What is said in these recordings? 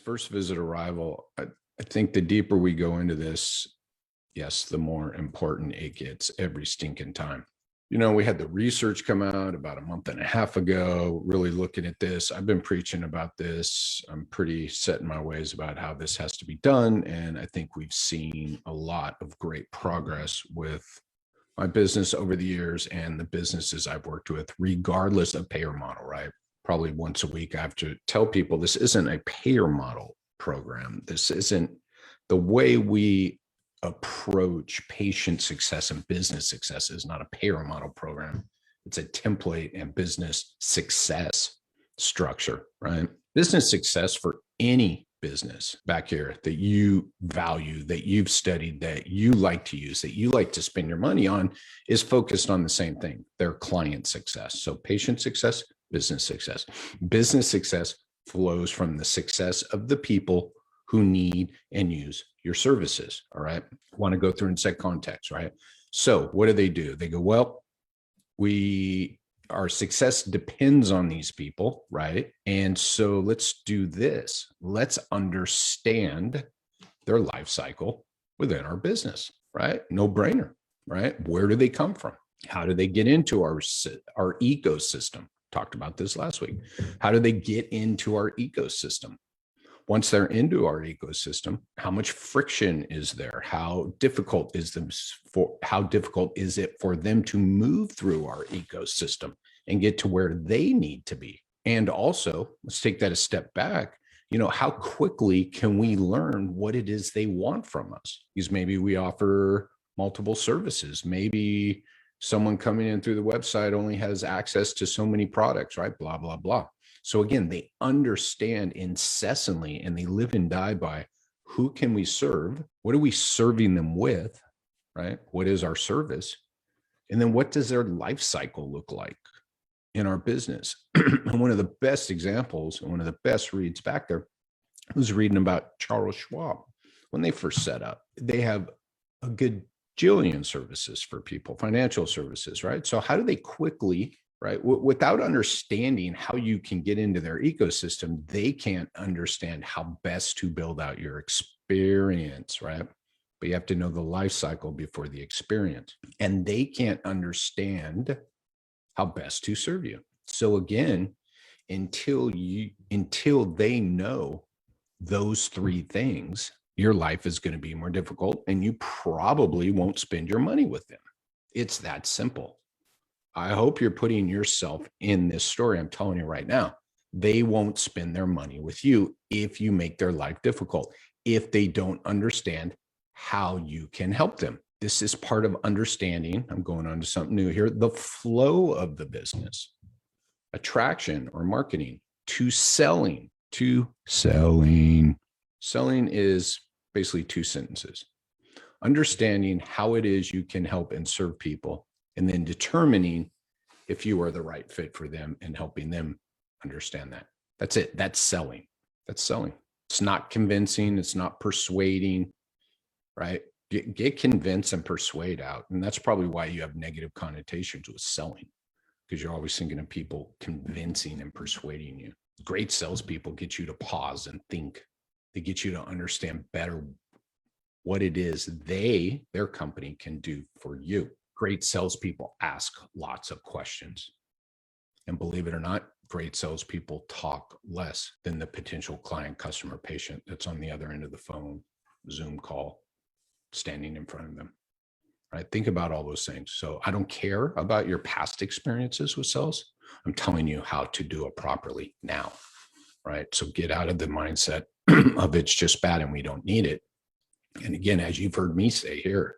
first visit arrival, I think the deeper we go into this, yes, the more important it gets every stinking time. We had the research come out about a month and a half ago, really looking at this. I've been preaching about this. I'm pretty set in my ways about how this has to be done. And I think we've seen a lot of great progress with my business over the years and the businesses I've worked with, regardless of payer model, right? Probably once a week, I have to tell people this isn't a payer model program. This isn't the way we approach patient success and business success is not a payer model program. It's a template and business success structure, right? Business success for any business back here that you value, that you've studied, that you like to use, that you like to spend your money on is focused on the same thing, their client success. So patient success, business success. Business success flows from the success of the people who need and use your services. All right. Want to go through and set context, right? So what do? They go, well, our success depends on these people, right? And so let's do this. Let's understand their life cycle within our business, right? No brainer, right? Where do they come from? How do they get into our ecosystem? Talked about this last week. How do they get into our ecosystem? Once they're into our ecosystem, how much friction is there? How difficult is it for them to move through our ecosystem and get to where they need to be? And also, let's take that a step back. How quickly can we learn what it is they want from us? Because maybe we offer multiple services. Maybe someone coming in through the website only has access to so many products, right? Blah, blah, blah. So again, they understand incessantly and they live and die by who can we serve? What are we serving them with, right? What is our service? And then what does their life cycle look like in our business? And one of the best examples, and one of the best reads back there, I was reading about Charles Schwab. When they first set up, they have a gajillion services for people, financial services, right? So how do they quickly, right? Without understanding how you can get into their ecosystem, they can't understand how best to build out your experience, right? But you have to know the life cycle before the experience. And they can't understand how best to serve you. So again, until they know those three things, your life is going to be more difficult and you probably won't spend your money with them. It's that simple. I hope you're putting yourself in this story. I'm telling you right now, they won't spend their money with you if you make their life difficult, if they don't understand how you can help them. This is part of understanding. I'm going on to something new here. The flow of the business, attraction or marketing to selling, Selling is basically two sentences. Understanding how it is you can help and serve people, and then determining if you are the right fit for them and helping them understand that. That's it. That's selling. It's not convincing. It's not persuading, right? Get convince and persuade out. And that's probably why you have negative connotations with selling, because you're always thinking of people convincing and persuading you. Great salespeople get you to pause and think. They get you to understand better what it is their company can do for you. Great salespeople ask lots of questions. And believe it or not, great salespeople talk less than the potential client, customer, patient that's on the other end of the phone, Zoom call, standing in front of them. Right? Think about all those things. So I don't care about your past experiences with sales. I'm telling you how to do it properly now. Right? So get out of the mindset of it's just bad and we don't need it. And again, as you've heard me say here,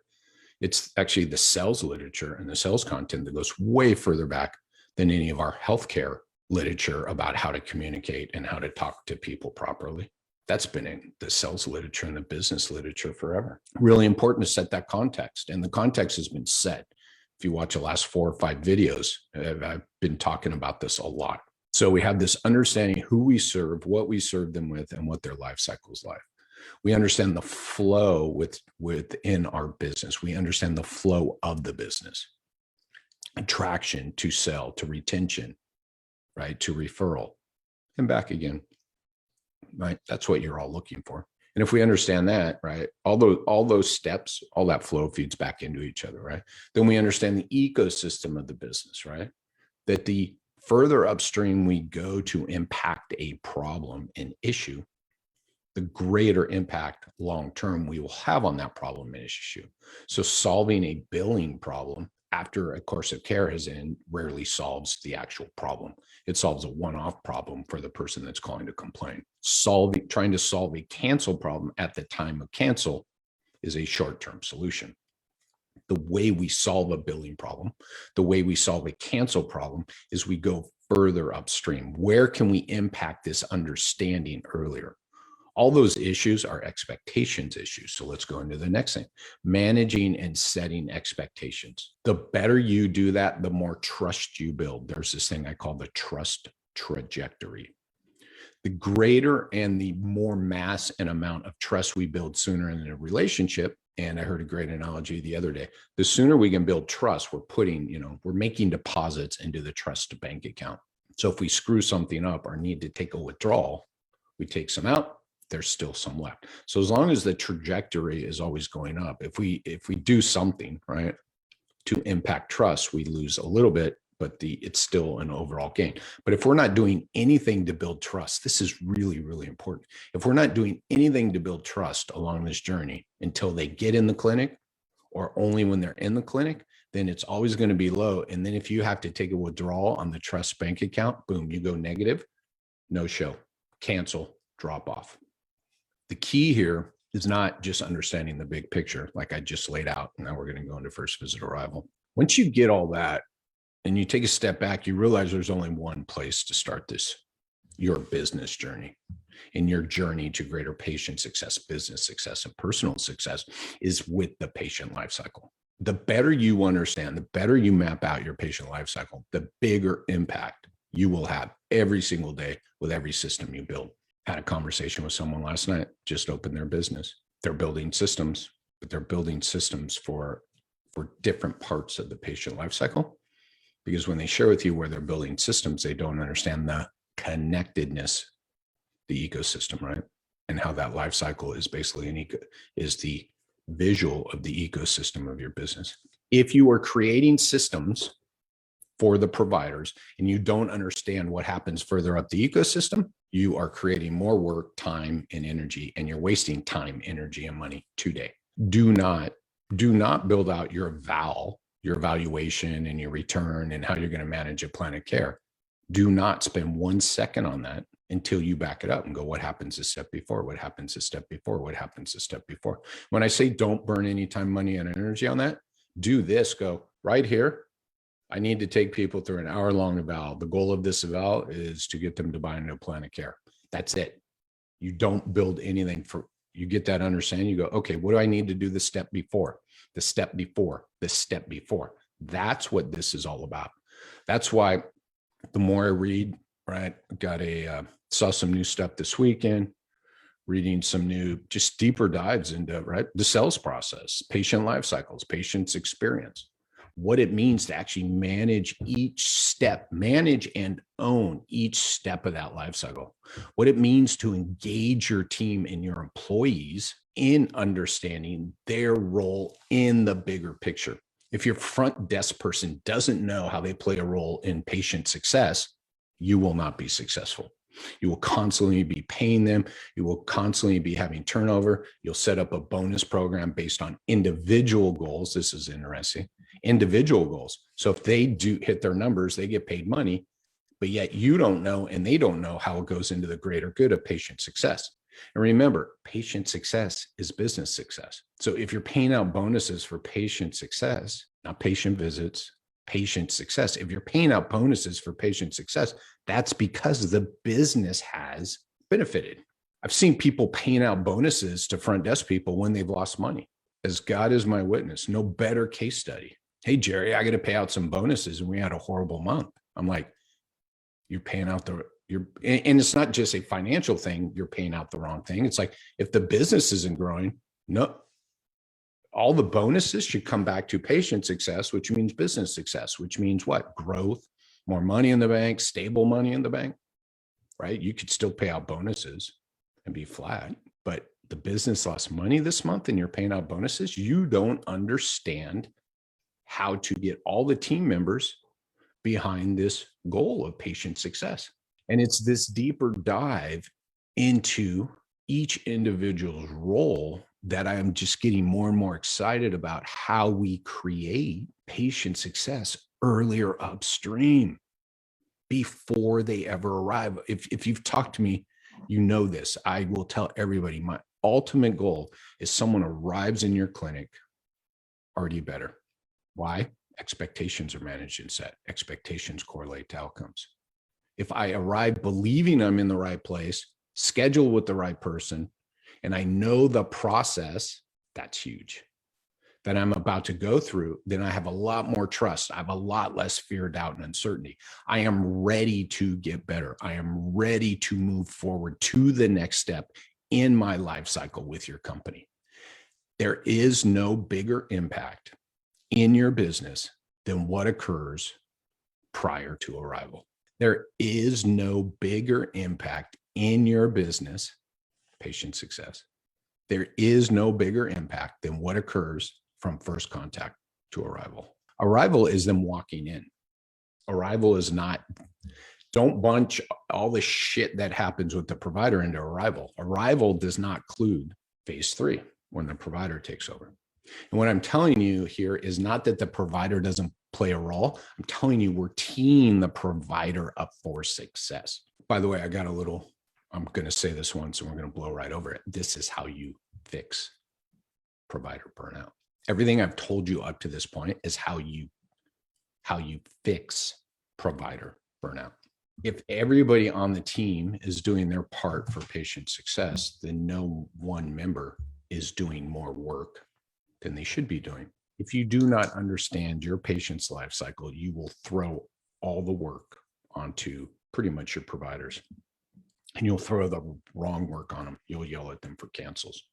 it's actually the sales literature and the sales content that goes way further back than any of our healthcare literature about how to communicate and how to talk to people properly. That's been in the sales literature and the business literature forever. Really important to set that context. And the context has been set. If you watch the last 4 or 5 videos, I've been talking about this a lot. So we have this understanding who we serve, what we serve them with, and what their life cycle is like. We understand the flow within our business. We understand the flow of the business. Attraction to sell, to retention, right? To referral and back again. right? That's what you're all looking for. And if we understand that, right, all those steps, all that flow feeds back into each other, right? Then we understand the ecosystem of the business, right? That the further upstream we go to impact a problem, an issue, the greater impact long-term we will have on that problem and issue. So solving a billing problem after a course of care has ended rarely solves the actual problem. It solves a one-off problem for the person that's calling to complain. Trying to solve a cancel problem at the time of cancel is a short-term solution. The way we solve a billing problem, the way we solve a cancel problem is we go further upstream. Where can we impact this understanding earlier? All those issues are expectations issues. So let's go into the next thing, managing and setting expectations. The better you do that, the more trust you build. There's this thing I call the trust trajectory. The greater and the more mass and amount of trust we build sooner in a relationship. And I heard a great analogy the other day. The sooner we can build trust, we're making deposits into the trust bank account. So if we screw something up or need to take a withdrawal, we take some out, there's still some left. So as long as the trajectory is always going up, if we do something, right, to impact trust, we lose a little bit, but it's still an overall gain. But if we're not doing anything to build trust, this is really, really important. If we're not doing anything to build trust along this journey until they get in the clinic or only when they're in the clinic, then it's always going to be low. And then if you have to take a withdrawal on the trust bank account, boom, you go negative, no show, cancel, drop off. The key here is not just understanding the big picture, like I just laid out. Now we're going to go into first visit arrival. Once you get all that and you take a step back, you realize there's only one place to start this, your business journey. And your journey to greater patient success, business success, and personal success is with the patient life cycle. The better you understand, the better you map out your patient life cycle, the bigger impact you will have every single day with every system you build. Had a conversation with someone last night, just opened their business. They're building systems, but they're building systems for different parts of the patient life cycle. Because when they share with you where they're building systems, they don't understand the connectedness, the ecosystem, right? And how that life cycle is basically is the visual of the ecosystem of your business. If you are creating systems for the providers and you don't understand what happens further up the ecosystem, you are creating more work, time, and energy, and you're wasting time, energy, and money today. Do not build out your evaluation and your return and how you're going to manage a plan of care. Do not spend 1 second on that until you back it up and go, what happens a step before? What happens a step before? What happens a step before? When I say don't burn any time, money, and energy on that, do this, go right here. I need to take people through an hour-long eval. The goal of this eval is to get them to buy into a plan of care. That's it. You don't build anything you get that understanding. You go, okay, what do I need to do the step before? The step before, the step before. That's what this is all about. That's why the more I read, right, saw some new stuff this weekend, reading some new, just deeper dives into, right, the sales process, patient life cycles, patient's experience, what it means to actually manage and own each step of that life cycle, what it means to engage your team and your employees in understanding their role in the bigger picture. If your front desk person doesn't know how they play a role in patient success, you will not be successful. You will constantly be paying them. You will constantly be having turnover. You'll set up a bonus program based on individual goals. This is interesting. Individual goals. So if they do hit their numbers, they get paid money, but yet you don't know and they don't know how it goes into the greater good of patient success. And remember, patient success is business success. So if you're paying out bonuses for patient success, not patient visits, patient success, if you're paying out bonuses for patient success, that's because the business has benefited. I've seen people paying out bonuses to front desk people when they've lost money. As God is my witness, no better case study. Hey, Jerry, I got to pay out some bonuses and we had a horrible month. I'm like, you're paying out and it's not just a financial thing. You're paying out the wrong thing. It's like, if the business isn't growing, no, all the bonuses should come back to patient success, which means business success, which means what? Growth, more money in the bank, stable money in the bank, right? You could still pay out bonuses, and be flat, but the business lost money this month and you're paying out bonuses, you don't understand how to get all the team members behind this goal of patient success. And it's this deeper dive into each individual's role that I am just getting more and more excited about how we create patient success earlier upstream before they ever arrive. If you've talked to me, you know this. I will tell everybody my ultimate goal is someone arrives in your clinic already better. Why? Expectations are managed and set. Expectations correlate to outcomes. If I arrive believing I'm in the right place, schedule with the right person, and I know the process, that's huge, that I'm about to go through, then I have a lot more trust. I have a lot less fear, doubt, and uncertainty. I am ready to get better. I am ready to move forward to the next step in my life cycle with your company. There is no bigger impact in your business than what occurs prior to arrival. There is no bigger impact in your business, patient success. There is no bigger impact than what occurs from first contact to arrival. Arrival is them walking in. Arrival is not, don't bunch all the shit that happens with the provider into arrival. Arrival does not include phase 3 when the provider takes over. And what I'm telling you here is not that the provider doesn't play a role. I'm telling you, we're teeing the provider up for success. By the way, I got a little, I'm going to say this once and we're going to blow right over it. This is how you fix provider burnout. Everything I've told you up to this point is how you fix provider burnout. If everybody on the team is doing their part for patient success, then no one member is doing more work than they should be doing. If you do not understand your patient's life cycle, you will throw all the work onto pretty much your providers, and you'll throw the wrong work on them. You'll yell at them for cancels,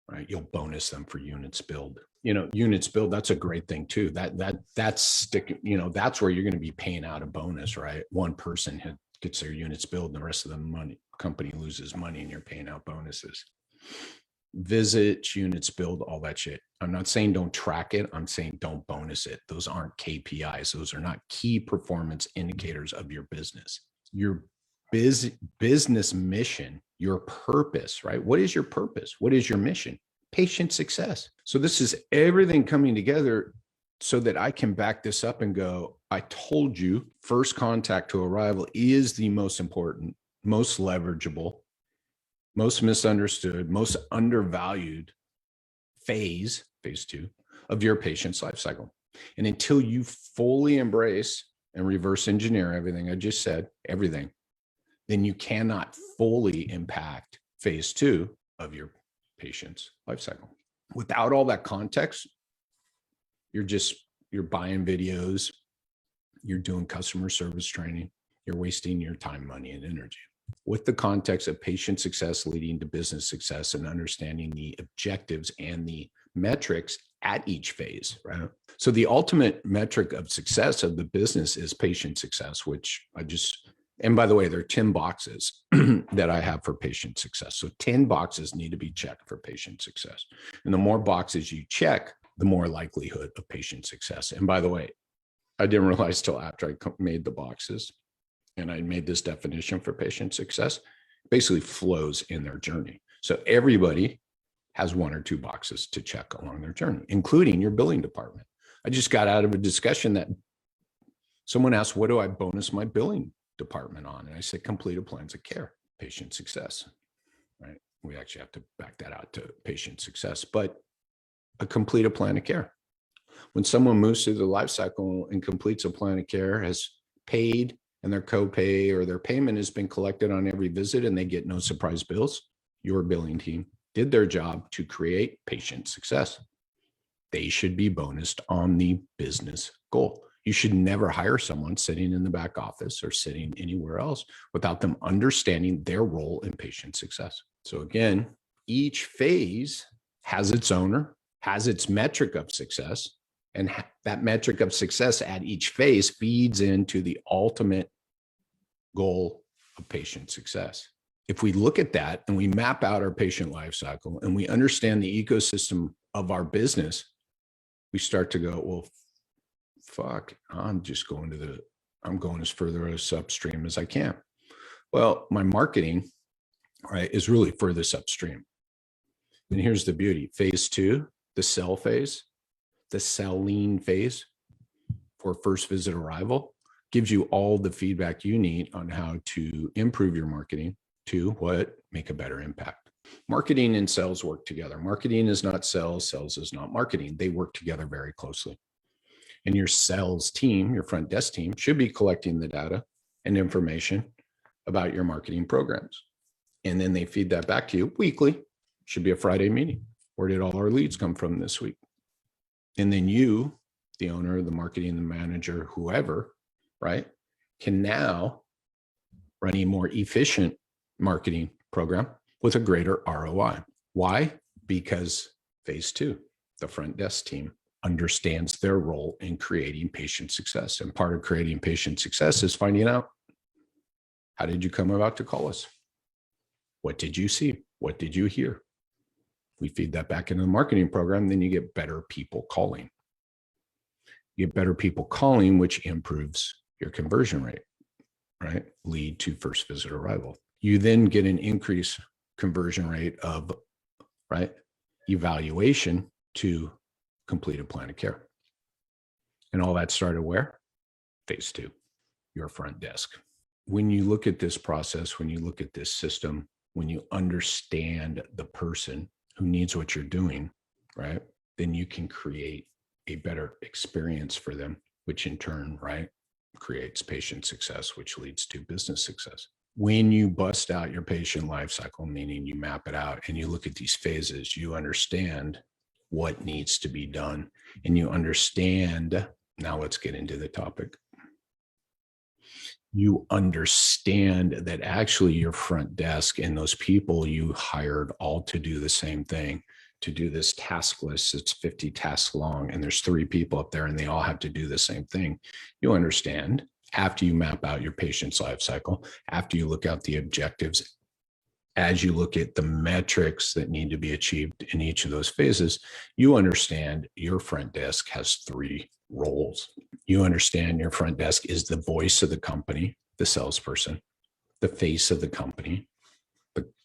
right? You'll bonus them for units billed. Units billed, that's a great thing too. That's that's where you're going to be paying out a bonus, right? One person gets their units billed and the rest of the company loses money and you're paying out bonuses. Visits, units billed, all that shit. I'm not saying don't track it. I'm saying don't bonus it. Those aren't KPIs. Those are not key performance indicators of your business. Your business mission, your purpose, right? What is your purpose? What is your mission? Patient success. So this is everything coming together so that I can back this up and go, I told you first contact to arrival is the most important, most leverageable, most misunderstood, most undervalued phase 2 of your patient's life cycle. And until you fully embrace and reverse engineer everything I just said, everything, then you cannot fully impact phase 2 of your patient's life cycle. Without all that context, you're buying videos, you're doing customer service training, you're wasting your time, money, and energy. With the context of patient success leading to business success and understanding the objectives and the metrics at each phase, right? So the ultimate metric of success of the business is patient success, which and by the way, there are 10 boxes that I have for patient success. So 10 boxes need to be checked for patient success. And the more boxes you check, the more likelihood of patient success. And by the way, I didn't realize till after I made the boxes and I made this definition for patient success, basically flows in their journey. So everybody has 1 or 2 boxes to check along their journey, including your billing department. I just got out of a discussion that someone asked, what do I bonus my billing department on? And I said, complete a plans of care, patient success, right? We actually have to back that out to patient success, but a complete a plan of care. When someone moves through the life cycle and completes a plan of care, has paid and their copay or their payment has been collected on every visit and they get no surprise bills, your billing team did their job to create patient success. They should be bonused on the business goal. You should never hire someone sitting in the back office or sitting anywhere else without them understanding their role in patient success. So again, each phase has its owner, has its metric of success, and that metric of success at each phase feeds into the ultimate goal of patient success. if we look at that and we map out our patient life cycle and we understand the ecosystem of our business, we start to go, well, fuck, I'm going as further as upstream as I can. Well, my marketing, right, is really furthest upstream. And here's the beauty. Phase 2, the sell phase, the selling phase for first visit arrival, gives you all the feedback you need on how to improve your marketing to what? Make a better impact. Marketing and sales work together. Marketing is not sales. Sales is not marketing. They work together very closely. And your sales team, your front desk team, should be collecting the data and information about your marketing programs. And then they feed that back to you weekly. Should be a Friday meeting. Where did all our leads come from this week? And then you, the owner, the marketing, the manager, whoever, right, can now run a more efficient marketing program with a greater ROI. Why? Because phase 2, the front desk team understands their role in creating patient success. And part of creating patient success is finding out, how did you come about to call us? What did you see? What did you hear? We feed that back into the marketing program, then you get better people calling. You get better people calling, which improves your conversion rate, right? Lead to first visit arrival. You then get an increased conversion rate of, right, evaluation to completed plan of care. And all that started where? Phase 2, your front desk. When you look at this process, when you look at this system, when you understand the person who needs what you're doing, right, then you can create a better experience for them, which in turn, right, creates patient success, which leads to business success. When you bust out your patient life cycle, meaning you map it out and you look at these phases, you understand what needs to be done. And you understand, now let's get into the topic. You understand that actually your front desk and those people you hired all to do the same thing, to do this task list, it's 50 tasks long, and there's 3 people up there and they all have to do the same thing. You understand after you map out your patient's life cycle, after you look out the objectives, as you look at the metrics that need to be achieved in each of those phases, you understand your front desk has 3 roles. You understand your front desk is the voice of the company, the salesperson, the face of the company,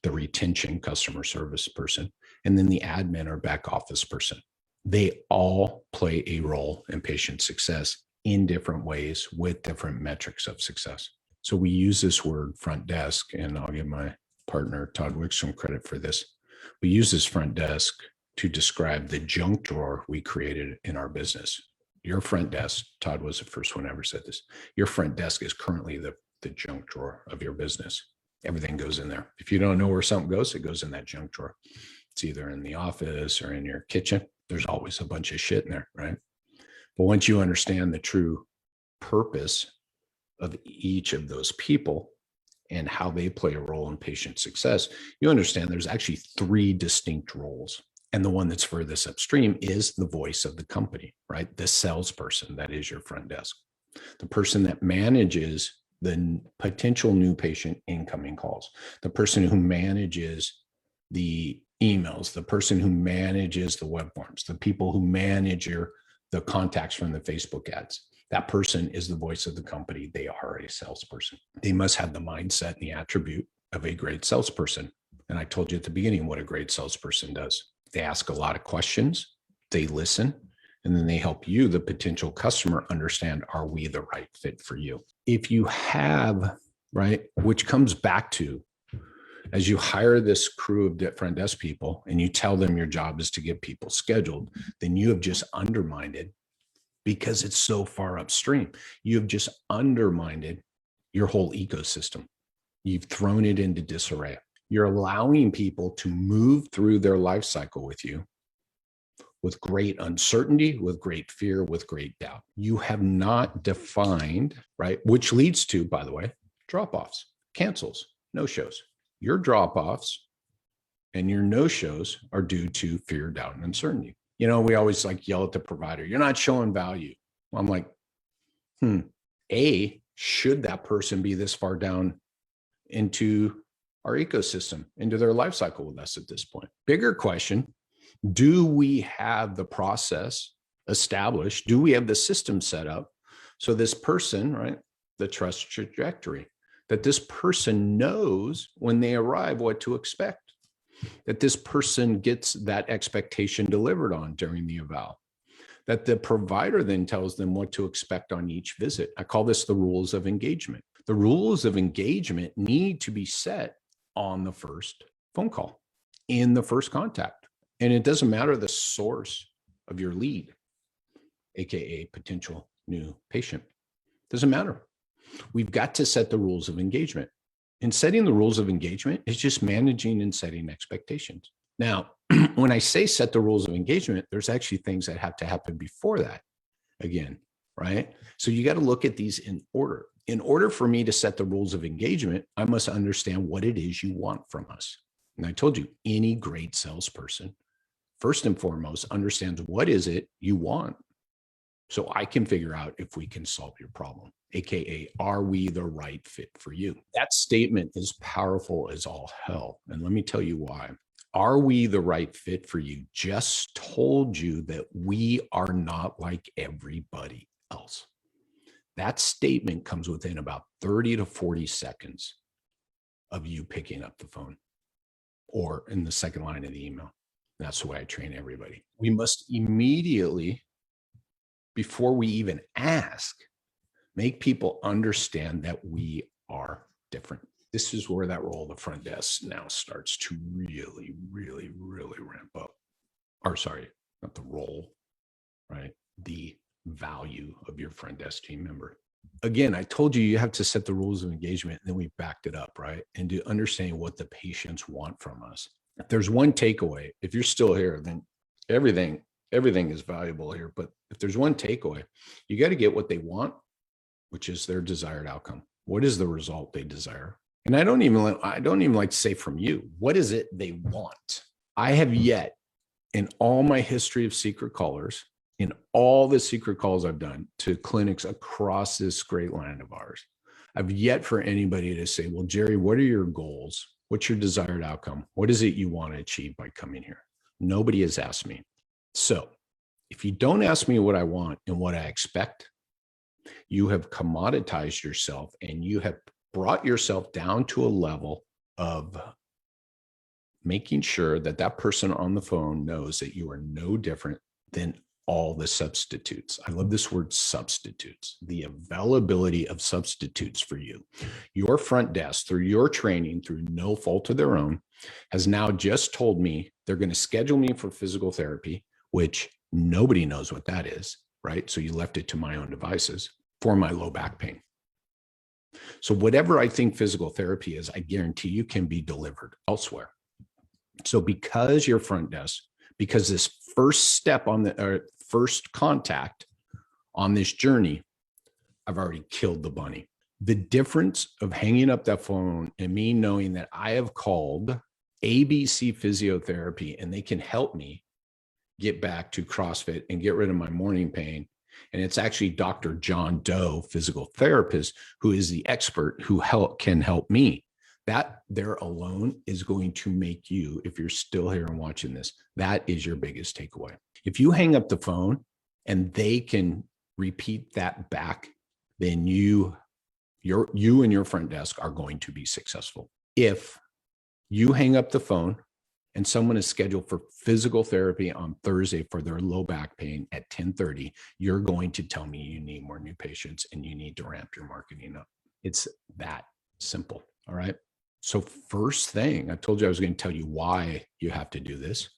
the retention customer service person, and then the admin or back office person. They all play a role in patient success in different ways with different metrics of success. So we use this word front desk, and I'll give my partner Todd Wickstrom credit for this. We use this front desk to describe the junk drawer we created in our business. Your front desk, Todd was the first one ever said this. Your front desk is currently the junk drawer of your business. Everything goes in there. If you don't know where something goes, it goes in that junk drawer. It's either in the office or in your kitchen. There's always a bunch of shit in there, right? But once you understand the true purpose of each of those people and how they play a role in patient success, you understand there's actually 3 distinct roles. And the one that's furthest upstream is the voice of the company, right? The salesperson, that is your front desk. The person that manages the potential new patient incoming calls, the person who manages the emails, the person who manages the web forms, the people who manage the contacts from the Facebook ads. That person is the voice of the company. They are a salesperson. They must have the mindset and the attribute of a great salesperson. And I told you at the beginning what a great salesperson does. They ask a lot of questions, they listen, and then they help you, the potential customer, understand, are we the right fit for you? If you have, right, which comes back to, as you hire this crew of front desk people and you tell them your job is to get people scheduled, then you have just undermined it because it's so far upstream. You have just undermined your whole ecosystem. You've thrown it into disarray. You're allowing people to move through their life cycle with you with great uncertainty, with great fear, with great doubt. You have not defined, right? Which leads to, by the way, drop-offs, cancels, no-shows. Your drop-offs and your no-shows are due to fear, doubt, and uncertainty. You know, we always like yell at the provider, you're not showing value. I'm like, should that person be this far down into our ecosystem, into their life cycle with us at this point. Bigger question, do we have the process established? Do we have the system set up so this person, right, the trust trajectory, that this person knows when they arrive what to expect, that this person gets that expectation delivered on during the eval, that the provider then tells them what to expect on each visit. I call this the rules of engagement. The rules of engagement need to be set on the first phone call, in the first contact. And it doesn't matter the source of your lead, AKA potential new patient. Doesn't matter. We've got to set the rules of engagement. And setting the rules of engagement is just managing and setting expectations. Now, when I say set the rules of engagement, there's actually things that have to happen before that again, right? So you got to look at these in order. In order for me to set the rules of engagement, I must understand what it is you want from us. And I told you, any great salesperson, first and foremost, understands what is it you want, so I can figure out if we can solve your problem, AKA, are we the right fit for you? That statement is powerful as all hell. And let me tell you why. Are we the right fit for you? Just told you that we are not like everybody else. That statement comes within about 30 to 40 seconds of you picking up the phone or in the second line of the email. That's the way I train everybody. We must immediately, before we even ask, make people understand that we are different. This is where that role of the front desk now starts to really, really, really ramp up. Or sorry, not the role, right? The value of your front desk team member. Again, I told you have to set the rules of engagement, and then we backed it up, right? And to understand what the patients want from us. If there's one takeaway, if you're still here, then everything is valuable here. But if there's one takeaway, you got to get what they want, which is their desired outcome. What is the result they desire? And I don't even like to say from you, what is it they want? I have yet, in all my history of secret callers, in all the secret calls I've done to clinics across this great land of ours, I've yet for anybody to say, well, Jerry, what are your goals? What's your desired outcome? What is it you want to achieve by coming here? Nobody has asked me. So if you don't ask me what I want and what I expect, you have commoditized yourself and you have brought yourself down to a level of making sure that that person on the phone knows that you are no different than all the substitutes. I love this word substitutes, the availability of substitutes for you. Your front desk, through your training, through no fault of their own, has now just told me they're going to schedule me for physical therapy, which nobody knows what that is, right? So you left it to my own devices for my low back pain. So whatever I think physical therapy is, I guarantee you can be delivered elsewhere. So because your front desk, because this first step on the first contact on this journey, I've already killed the bunny. The difference of hanging up that phone and me knowing that I have called ABC Physiotherapy and they can help me get back to CrossFit and get rid of my morning pain. And it's actually Dr. John Doe, physical therapist, who is the expert who can help me. That there alone is going to make you, if you're still here and watching this, that is your biggest takeaway. If you hang up the phone and they can repeat that back, then you and your front desk are going to be successful. If you hang up the phone and someone is scheduled for physical therapy on Thursday for their low back pain at 10:30, you're going to tell me you need more new patients and you need to ramp your marketing up. It's that simple. All right. So first thing, I told you I was going to tell you why you have to do this.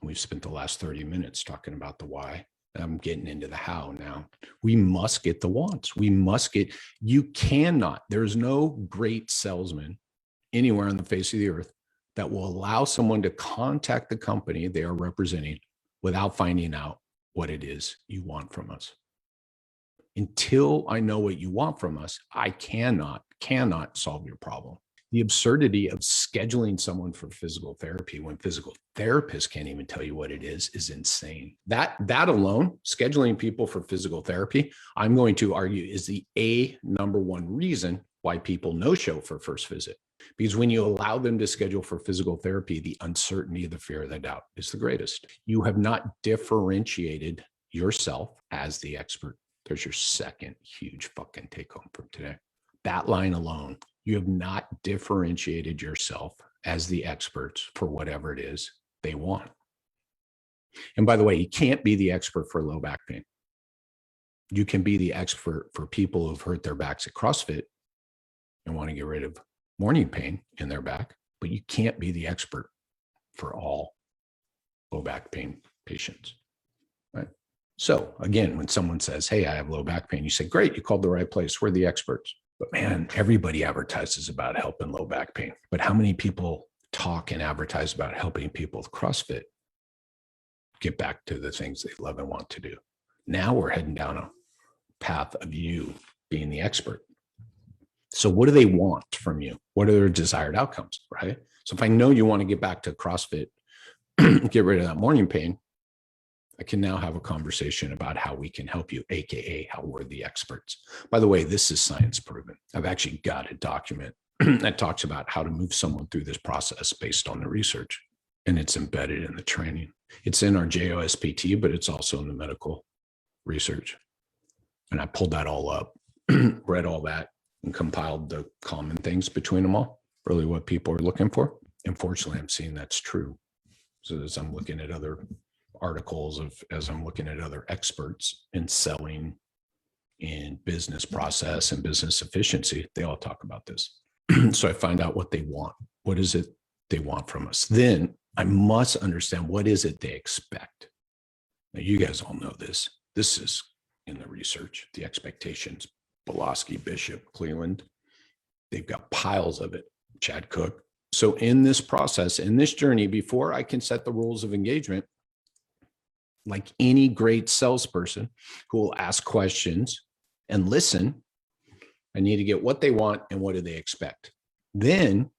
We've spent the last 30 minutes talking about the why. I'm getting into the how now. We must get the wants. You cannot, there's no great salesman anywhere on the face of the earth that will allow someone to contact the company they are representing without finding out what it is you want from us. Until I know what you want from us, I cannot solve your problem. The absurdity of scheduling someone for physical therapy when physical therapists can't even tell you what it is insane. That alone, scheduling people for physical therapy, I'm going to argue is the number one reason why people no show for first visit. Because when you allow them to schedule for physical therapy, the uncertainty, the fear, the doubt is the greatest. You have not differentiated yourself as the expert. There's your second huge fucking take home from today. That line alone, you have not differentiated yourself as the experts for whatever it is they want. And by the way, you can't be the expert for low back pain. You can be the expert for people who've hurt their backs at CrossFit and want to get rid of morning pain in their back, but you can't be the expert for all low back pain patients, right? So again, when someone says, hey, I have low back pain, you say, great, you called the right place. We're the experts. But man, everybody advertises about helping low back pain. But how many people talk and advertise about helping people with CrossFit get back to the things they love and want to do? Now we're heading down a path of you being the expert. So what do they want from you? What are their desired outcomes, right? So if I know you want to get back to CrossFit, get rid of that morning pain, I can now have a conversation about how we can help you, AKA how we're the experts. By the way, this is science proven. I've actually got a document that talks about how to move someone through this process based on the research, and it's embedded in the training. It's in our JOSPT, but it's also in the medical research. And I pulled that all up, read all that, and compiled the common things between them all, really what people are looking for. Unfortunately, I'm seeing that's true. So as I'm looking at other articles, as I'm looking at other experts in selling, in business process and business efficiency, they all talk about this. So I find out what they want. What is it they want from us? Then I must understand what is it they expect. Now, you guys all know this. This is in the research, the expectations. Pulaski, Bishop, Cleveland, they've got piles of it. Chad Cook. So in this process, in this journey, before I can set the rules of engagement, like any great salesperson who will ask questions and listen, I need to get what they want and what do they expect. Then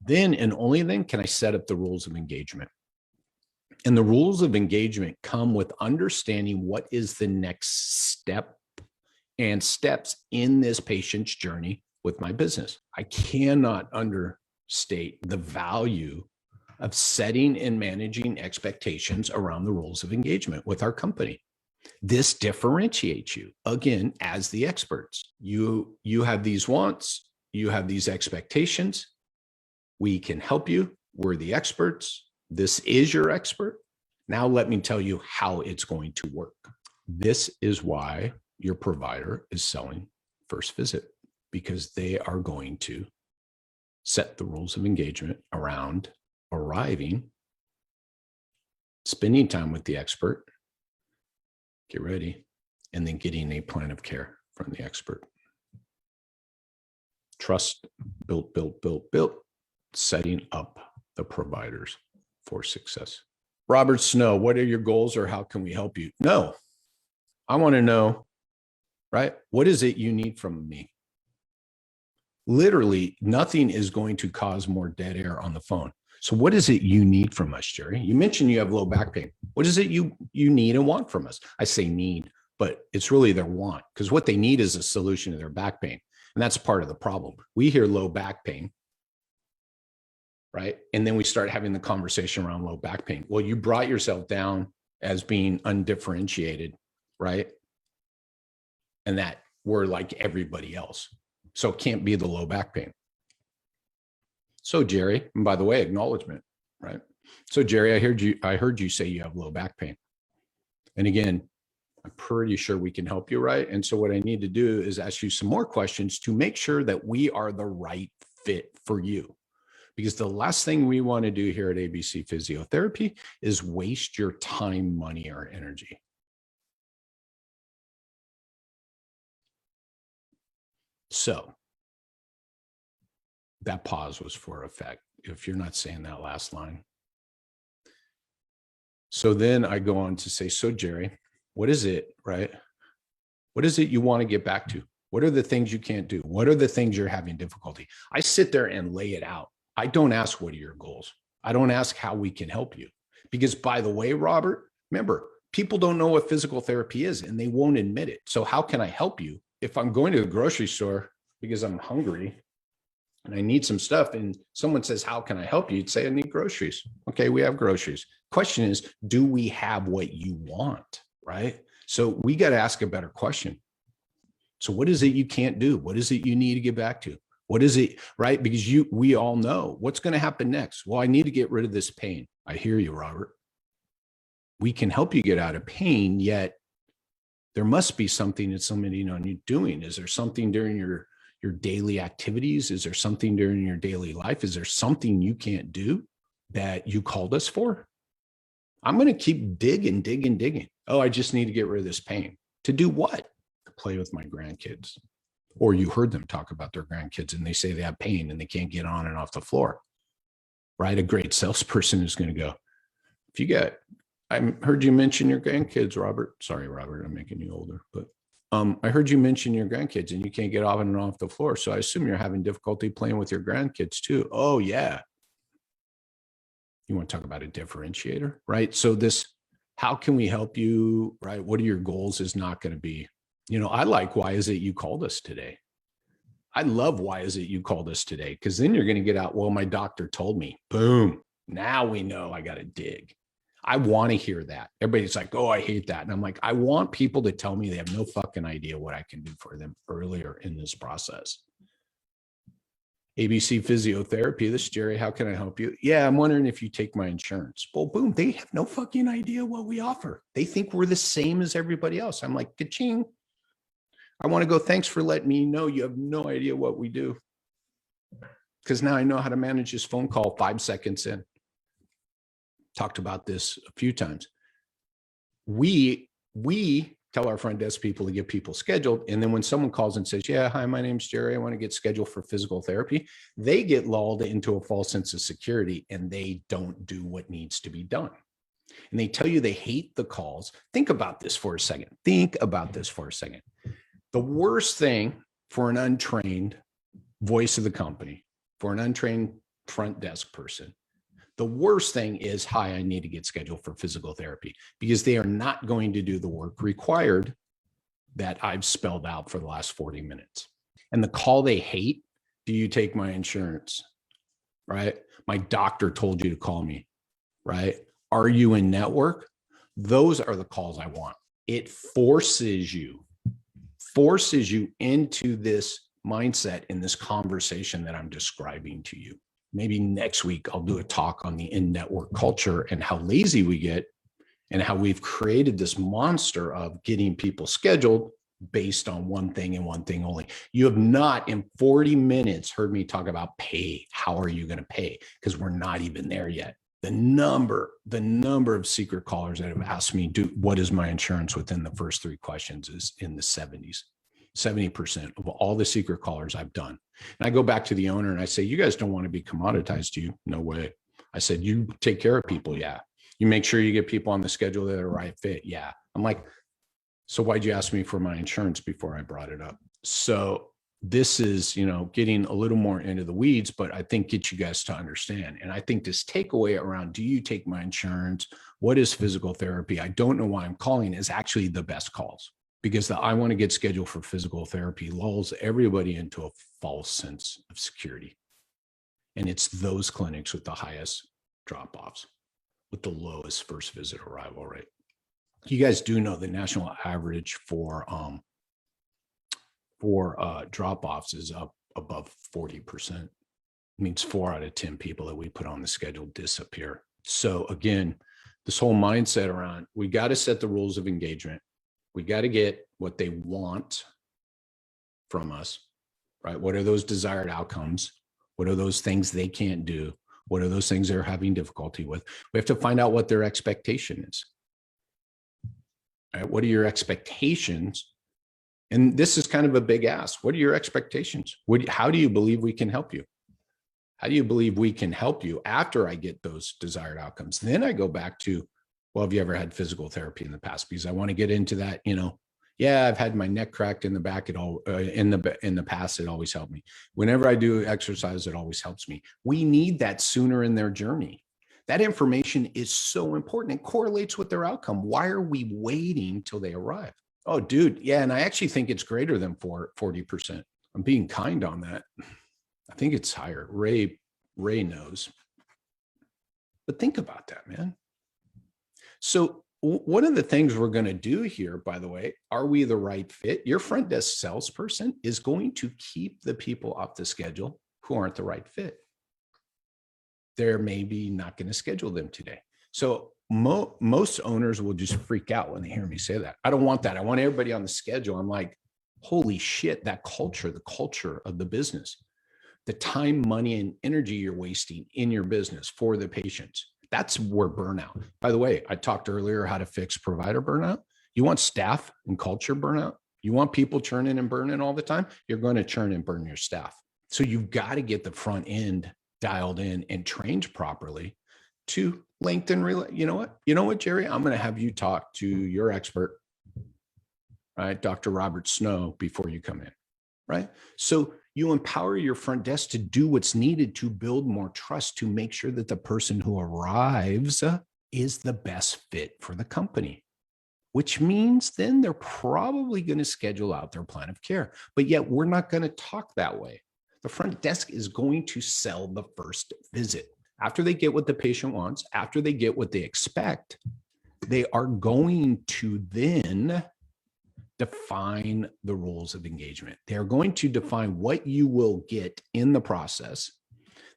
and only then can I set up the rules of engagement. And the rules of engagement come with understanding what is the next step and steps in this patient's journey with my business. I cannot understate the value of setting and managing expectations around the rules of engagement with our company. This differentiates you, again, as the experts. You have these wants, you have these expectations. We can help you. We're the experts. This is your expert. Now let me tell you how it's going to work. This is why your provider is selling first visit, because they are going to set the rules of engagement around arriving, spending time with the expert, get ready, and then getting a plan of care from the expert. Trust, built, setting up the providers for success. Robert Snow, what are your goals or how can we help you? No, I want to know, right? What is it you need from me? Literally, nothing is going to cause more dead air on the phone. So what is it you need from us, Jerry? You mentioned you have low back pain. What is it you need and want from us? I say need, but it's really their want, because what they need is a solution to their back pain. And that's part of the problem. We hear low back pain, right? And then we start having the conversation around low back pain. Well, you brought yourself down as being undifferentiated, right? And that we're like everybody else. So it can't be the low back pain. So Jerry, and by the way, acknowledgement, right? So Jerry, I heard you say you have low back pain. And again, I'm pretty sure we can help you, right? And so what I need to do is ask you some more questions to make sure that we are the right fit for you. Because the last thing we want to do here at ABC Physiotherapy is waste your time, money, or energy. So that pause was for effect, if you're not saying that last line. So then I go on to say, so Jerry, what is it, right? What is it you want to get back to? What are the things you can't do? What are the things you're having difficulty? I sit there and lay it out. I don't ask, what are your goals? I don't ask how we can help you. Because by the way, Robert, remember, people don't know what physical therapy is and they won't admit it. So how can I help you if I'm going to the grocery store because I'm hungry and I need some stuff, and someone says, how can I help you? You'd say, I need groceries. Okay, we have groceries. Question is, do we have what you want, right? So we got to ask a better question. So what is it you can't do? What is it you need to get back to? What is it, right? Because we all know what's going to happen next. Well, I need to get rid of this pain. I hear you, Robert. We can help you get out of pain, yet there must be something that somebody you're doing. Is there something during your daily activities? Is there something during your daily life? Is there something you can't do that you called us for? I'm going to keep digging. Oh, I just need to get rid of this pain. To do what? To play with my grandkids. Or you heard them talk about their grandkids and they say they have pain and they can't get on and off the floor, right? A great salesperson is going to go, I heard you mention your grandkids, Robert. Sorry, Robert, I'm making you older, but I heard you mention your grandkids and you can't get off and off the floor. So I assume you're having difficulty playing with your grandkids too. Oh yeah. You want to talk about a differentiator, right? So how can we help you, right? What are your goals is not going to be, I like, why is it you called us today? I love, why is it you called us today? Because then you're going to get out, well, my doctor told me, boom. Now we know I got to dig. I want to hear that. Everybody's like, oh, I hate that. And I'm like, I want people to tell me they have no fucking idea what I can do for them earlier in this process. ABC Physiotherapy, this is Jerry. How can I help you? Yeah, I'm wondering if you take my insurance. Well, boom, they have no fucking idea what we offer. They think we're the same as everybody else. I'm like, ka-ching. I want to go, thanks for letting me know you have no idea what we do. Because now I know how to manage this phone call 5 seconds in. Talked about this a few times. We tell our front desk people to get people scheduled. And then when someone calls and says, yeah, hi, my name's Jerry, I want to get scheduled for physical therapy, they get lulled into a false sense of security and they don't do what needs to be done. And they tell you they hate the calls. Think about this for a second. The worst thing for an untrained voice of the company, for an untrained front desk person, the worst thing is, hi, I need to get scheduled for physical therapy, because they are not going to do the work required that I've spelled out for the last 40 minutes. And the call they hate, do you take my insurance? Right? My doctor told you to call me, right? Are you in network? Those are the calls I want. It forces you into this mindset in this conversation that I'm describing to you. Maybe next week I'll do a talk on the in-network culture and how lazy we get and how we've created this monster of getting people scheduled based on one thing and one thing only. You have not in 40 minutes heard me talk about pay. How are you going to pay? Because we're not even there yet. The number of secret callers that have asked me, what is my insurance within the first 3 questions is in the 70s. 70% of all the secret callers I've done. And I go back to the owner and I say, you guys don't want to be commoditized, do you? No way. I said, you take care of people. Yeah. You make sure you get people on the schedule that are right fit. Yeah. I'm like, so why'd you ask me for my insurance before I brought it up? So this is, getting a little more into the weeds, but I think get you guys to understand. And I think this takeaway around, do you take my insurance? What is physical therapy? I don't know why I'm calling is actually the best calls. Because I want to get scheduled for physical therapy lulls everybody into a false sense of security. And it's those clinics with the highest drop-offs, with the lowest first visit arrival rate. You guys do know the national average for drop-offs is up above 40%. It means 4 out of 10 people that we put on the schedule disappear. So again, this whole mindset around, we got to set the rules of engagement. We got to get what they want from us, right? What are those desired outcomes? What are those things they can't do? What are those things they're having difficulty with? We have to find out what their expectation is. Right? What are your expectations? And this is kind of a big ask. What are your expectations? How do you believe we can help you? How do you believe we can help you after I get those desired outcomes? Then I go back to, well, have you ever had physical therapy in the past? Because I want to get into that, yeah, I've had my neck cracked in the back. In the past, it always helped me. Whenever I do exercise, it always helps me. We need that sooner in their journey. That information is so important. It correlates with their outcome. Why are we waiting till they arrive? Oh, dude. Yeah. And I actually think it's greater than 40%. I'm being kind on that. I think it's higher. Ray knows. But think about that, man. So one of the things we're going to do here, by the way, are we the right fit? Your front desk salesperson is going to keep the people off the schedule who aren't the right fit. They're maybe not going to schedule them today. So most owners will just freak out when they hear me say that. I don't want that. I want everybody on the schedule. I'm like, holy shit, that culture, the culture of the business, the time, money, and energy you're wasting in your business for the patients. That's where burnout. By the way, I talked earlier how to fix provider burnout. You want staff and culture burnout? You want people churning and burning all the time? You're going to churn and burn your staff. So you've got to get the front end dialed in and trained properly to lengthen. You know what, Jerry? I'm going to have you talk to your expert, right? Dr. Robert Snow, before you come in, right? So you empower your front desk to do what's needed to build more trust, to make sure that the person who arrives is the best fit for the company, which means then they're probably going to schedule out their plan of care. But yet we're not going to talk that way. The front desk is going to sell the first visit. After they get what the patient wants, after they get what they expect, they are going to then define the rules of engagement. They're going to define what you will get in the process.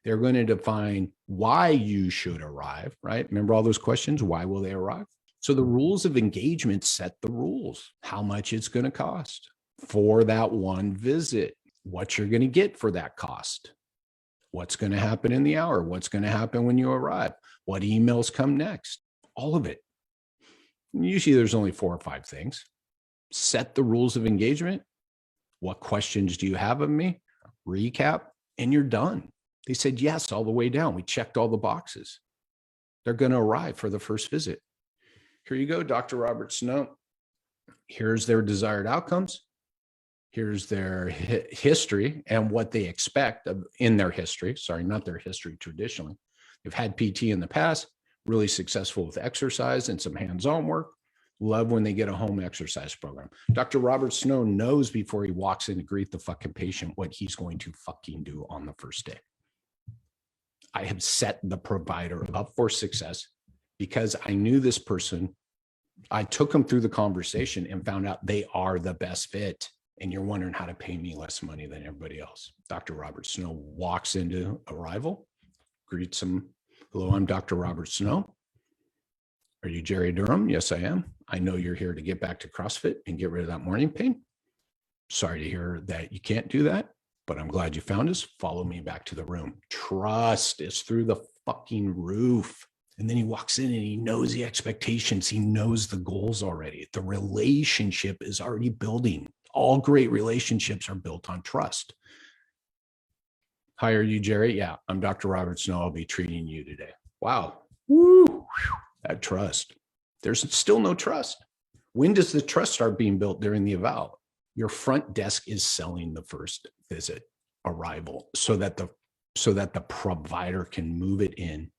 They're going to define why you should arrive, right? Remember all those questions? Why will they arrive? So the rules of engagement set the rules, how much it's going to cost for that one visit, what you're going to get for that cost, what's going to happen in the hour, what's going to happen when you arrive, what emails come next, all of it. Usually there's only 4 or 5 things. Set the rules of engagement. What questions do you have of me? Recap, and you're done. They said yes all the way down. We checked all the boxes. They're going to arrive for the first visit. Here you go, Dr. Robert Snow. Here's their desired outcomes. Here's their history and what they expect in their history. Sorry, not their history traditionally. They've had PT in the past, really successful with exercise and some hands-on work. Love when they get a home exercise program. Dr. Robert Snow knows before he walks in to greet the fucking patient what he's going to fucking do on the first day. I have set the provider up for success because I knew this person. I took them through the conversation and found out they are the best fit. And you're wondering how to pay me less money than everybody else. Dr. Robert Snow walks into arrival, greets him. Hello, I'm Dr. Robert Snow. Are you Jerry Durham? Yes, I am. I know you're here to get back to CrossFit and get rid of that morning pain. Sorry to hear that you can't do that, but I'm glad you found us. Follow me back to the room. Trust is through the fucking roof. And then he walks in and he knows the expectations. He knows the goals already. The relationship is already building. All great relationships are built on trust. Hi, are you Jerry? Yeah, I'm Dr. Robert Snow. I'll be treating you today. Wow. Woo. That trust. There's still no trust. When does the trust start being built? During the eval. Your front desk is selling the first visit arrival so that the provider can move it in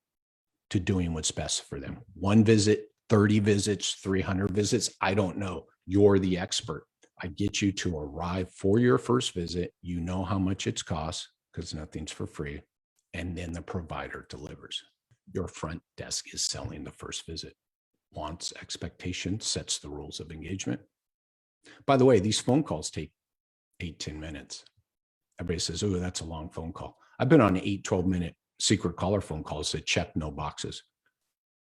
to doing what's best for them. 1 visit, 30 visits, 300 visits. I don't know. You're the expert. I get you to arrive for your first visit. You know how much it's cost because nothing's for free. And then the provider delivers. Your front desk is selling the first visit. Wants, expectation, sets the rules of engagement. By the way, these phone calls take 8-10 minutes. Everybody says, oh, that's a long phone call. I've been on 8-12-minute secret caller phone calls that checked no boxes,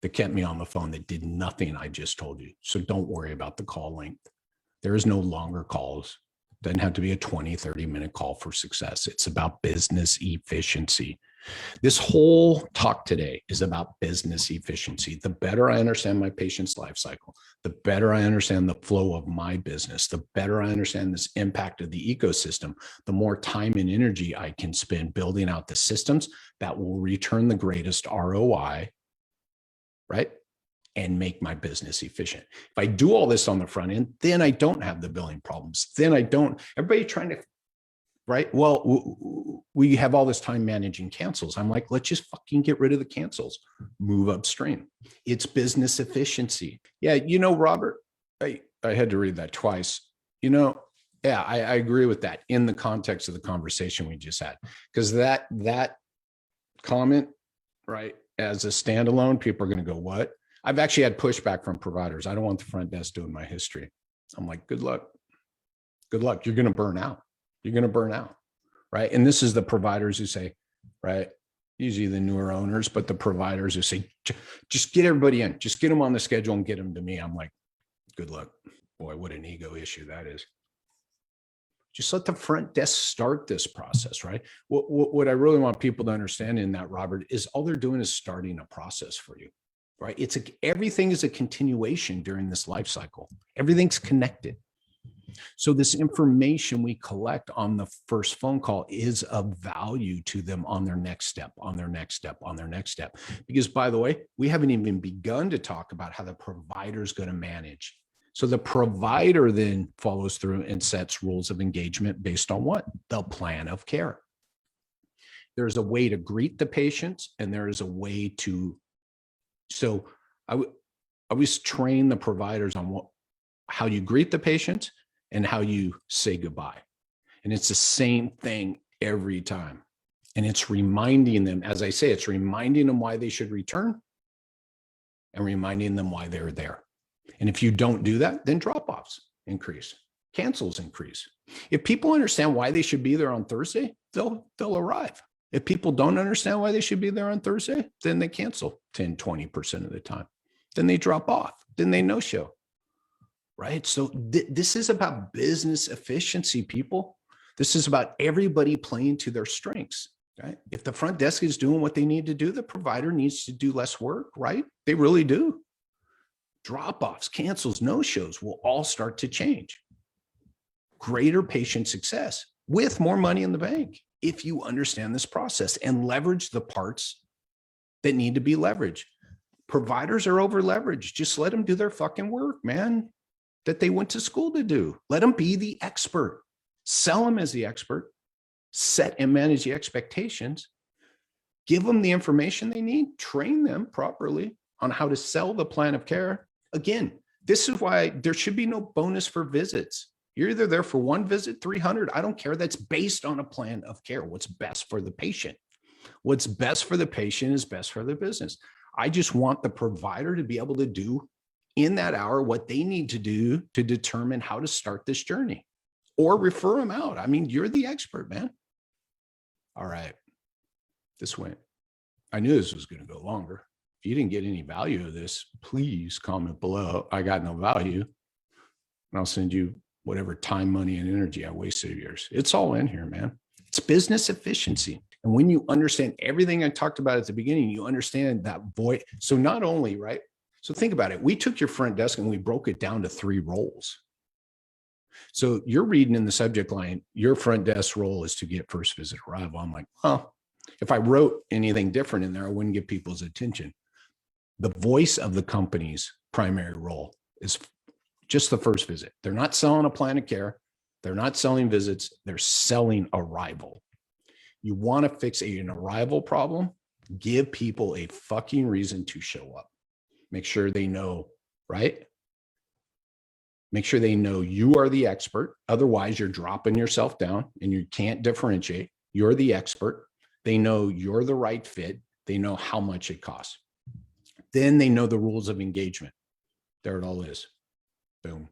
that kept me on the phone, that did nothing I just told you. So don't worry about the call length. There is no longer calls. Doesn't have to be a 20-30-minute call for success. It's about business efficiency. This whole talk today is about business efficiency. The better I understand my patient's life cycle, the better I understand the flow of my business, the better I understand this impact of the ecosystem, the more time and energy I can spend building out the systems that will return the greatest ROI, right? And make my business efficient. If I do all this on the front end, then I don't have the billing problems. Then I don't, everybody trying to, right? Well, we have all this time managing cancels. I'm like, let's just fucking get rid of the cancels, move upstream. It's business efficiency. Yeah, Robert, I had to read that twice. Yeah, I agree with that in the context of the conversation we just had, because that comment, right, as a standalone, people are going to go, what? I've actually had pushback from providers. I don't want the front desk doing my history. I'm like, good luck. Good luck. You're going to burn out. You're going to burn out, right? And this is the providers who say, right, usually the newer owners, but the providers who say, just get everybody in, just get them on the schedule and get them to me. I'm like, good luck. Boy, what an ego issue that is. Just let the front desk start this process, right? What I really want people to understand in that, Robert, is all they're doing is starting a process for you, right? Everything is a continuation during this life cycle. Everything's connected. So this information we collect on the first phone call is of value to them on their next step, on their next step, on their next step. Because, by the way, we haven't even begun to talk about how the provider is going to manage. So the provider then follows through and sets rules of engagement based on what? The plan of care. There's a way to greet the patients, and there is a way to, so I always train the providers on how you greet the patients and how you say goodbye. And it's the same thing every time. And it's reminding them, as I say, it's reminding them why they should return and reminding them why they're there. And if you don't do that, then drop-offs increase, cancels increase. If people understand why they should be there on Thursday, they'll arrive. If people don't understand why they should be there on Thursday, then they cancel 10, 20% of the time. Then they drop off. Then they no-show, right? So this is about business efficiency, people. This is about everybody playing to their strengths, right? If the front desk is doing what they need to do, the provider needs to do less work, right? They really do. Drop-offs, cancels, no-shows will all start to change. Greater patient success with more money in the bank if you understand this process and leverage the parts that need to be leveraged. Providers are over-leveraged. Just let them do their fucking work, man, that they went to school to do. Let them be the expert. Sell them as the expert. Set and manage the expectations. Give them the information they need. Train them properly on how to sell the plan of care. Again, this is why there should be no bonus for visits. You're either there for one visit, 300. I don't care. That's based on a plan of care. What's best for the patient? What's best for the patient is best for the business. I just want the provider to be able to do in that hour what they need to do to determine how to start this journey or refer them out. I mean, you're the expert, man. All right. This went. I knew this was going to go longer. If you didn't get any value of this, please comment below. I got no value. And I'll send you whatever time, money, and energy I wasted of yours. It's all in here, man. It's business efficiency. And when you understand everything I talked about at the beginning, you understand that void. So not only, right? So think about it. We took your front desk and we broke it down to 3 roles. So you're reading in the subject line, your front desk role is to get first visit arrival. I'm like, well, if I wrote anything different in there, I wouldn't get people's attention. The voice of the company's primary role is just the first visit. They're not selling a plan of care. They're not selling visits. They're selling arrival. You want to fix an arrival problem? Give people a fucking reason to show up. Make sure they know, right? Make sure they know you are the expert. Otherwise, you're dropping yourself down and you can't differentiate. You're the expert. They know you're the right fit. They know how much it costs. Then they know the rules of engagement. There it all is. Boom.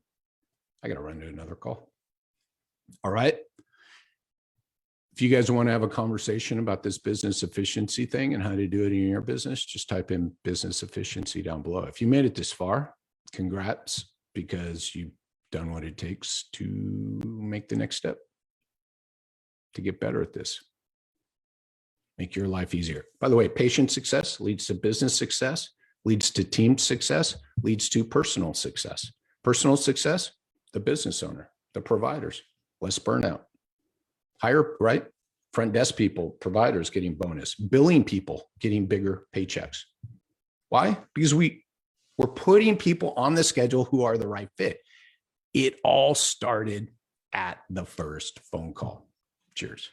I got to run to another call. All right. If you guys want to have a conversation about this business efficiency thing and how to do it in your business, just type in business efficiency down below. If you made it this far, congrats, because you've done what it takes to make the next step to get better at this. Make your life easier. By the way, patient success leads to business success, leads to team success, leads to personal success. Personal success, the business owner, the providers, less burnout. Higher, right? Front desk people, providers getting bonus, billing people getting bigger paychecks. Why? Because we're putting people on the schedule who are the right fit. It all started at the first phone call. Cheers.